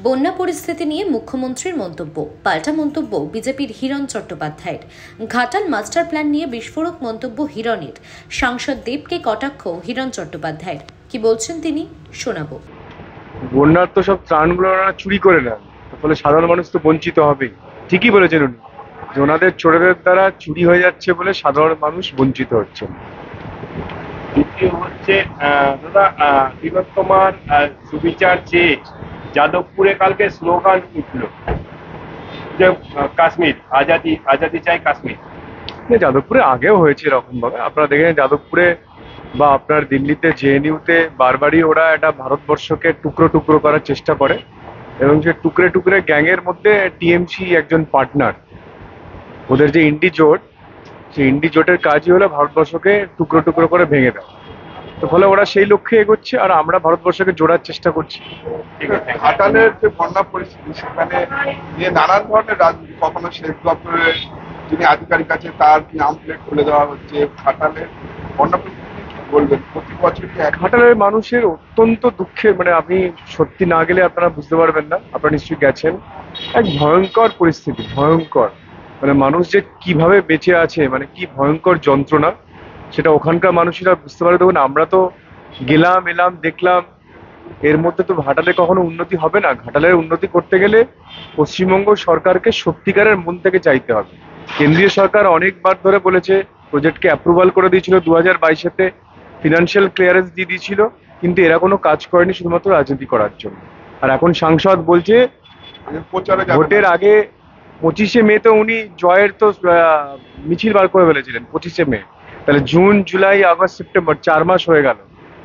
বন্যা পরিস্থিতি নিয়ে মুখ্যমন্ত্রীর মন্তব্য, পাল্টা মন্তব্য বিজেপির হিরণ চট্টোপাধ্যায়ের। ঘাটাল মাস্টার প্ল্যান নিয়ে বিস্ফোরক মন্তব্য হিরণের। সাংসদ দেবকে কটাক্ষ হিরণ চট্টোপাধ্যায়ের। কি বলছেন তিনি, শোনাবো। বন্যার তো সব ত্রাণগুলো ওনারা চুরি করে নেন, ফলে সাধারণ মানুষ তো বঞ্চিত হবেই। ঠিকই বলেছেন উনি, যে ওনাদের চোরেদের দ্বারা চুরি হয়ে যাচ্ছে বলে সাধারণ মানুষ বঞ্চিত হচ্ছে। দ্বিতীয় হচ্ছে দাদা, তিলোত্তমার সুবিচার চেয়ে যাদবপুরে কালকে স্লোগান উঠল যে কাশ্মীর আজাদি, আজাদি চাই কাশ্মীর। যাদবপুরে আগেও হয়েছে এরকম ভাবে, আপনারা দেখেন যাদবপুরে বা আপনার দিল্লিতে জেএনইউতে বারবারই ওরা একটা ভারতবর্ষকে টুকরো টুকরো করার চেষ্টা করে, এবং সে টুকরে টুকরে গ্যাংয়ের মধ্যে টিএমসি একজন পার্টনার। ওদের যে ইন্ডি জোট, সেই ইন্ডি জোটের কাজই হলো ভারতবর্ষকে টুকরো টুকরো করে ভেঙে দেওয়া। তো ফলে ওরা সেই লক্ষ্যে এগোচ্ছে, আর আমরা ভারতবর্ষকে জোড়ার চেষ্টা করছি। ঘাটালের যে বন্যা পরিস্থিতি, সেখানে নিয়ে নানান ধরনের রাজনীতি, কখনো সেচ দপ্তরের যিনি আধিকারিক আছে তার নাম প্লেট খুলে দেওয়া হচ্ছে। ঘাটালের বন্যা পরিস্থিতি কি বলবেন? প্রতি বছর ঘাটালের মানুষের অত্যন্ত দুঃখের, আপনি সত্যি না গেলে আপনারা বুঝতে পারবেন না। আপনারা নিশ্চয়ই গেছেন। এক ভয়ঙ্কর পরিস্থিতি, ভয়ঙ্কর। মানুষ যে কিভাবে বেঁচে আছে, কি ভয়ঙ্কর যন্ত্রণা, সেটা ওখানকার মানুষেরা বুঝতে পারে। দেখুন, আমরা তো গেলাম এলাম দেখলাম, এর মধ্যে তো ঘাটালে কখনো উন্নতি হবে না। ঘাটালের উন্নতি করতে গেলে পশ্চিমবঙ্গ সরকারকে সত্যিকারের মন থেকে চাইতে হবে। কেন্দ্রীয় সরকার অনেকবার ধরে বলেছে, প্রজেক্টকে অ্যাপ্রুভাল করে দিয়েছিল 2022-তে, ফিনান্সিয়াল ক্লিয়ারেন্স দিয়ে দিয়েছিল, কিন্তু এরা কোনো কাজ করেনি শুধুমাত্র রাজনীতি করার জন্য। আর এখন সাংসদ বলছে ভোটের আগে 25শে মে তো উনি জয়ের তো মিছিল বার করে ফেলেছিলেন 25শে মে। তাহলে জুন, জুলাই, আগস্ট, সেপ্টেম্বর 4 মাস হয়ে গেল।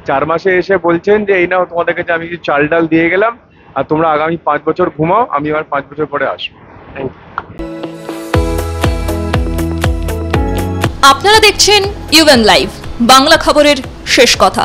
4 মাসে এসে বলছেন যে এই নাও তোমাদের কাছে আমি কিছু চাল ডাল দিয়ে গেলাম, আর তোমরা আগামী 5 বছর ঘুমাও, আমি আবার 5 বছর পরে আসবো। আপনারা দেখছেন ইউএন লাইভ, বাংলা খবরের শেষ কথা।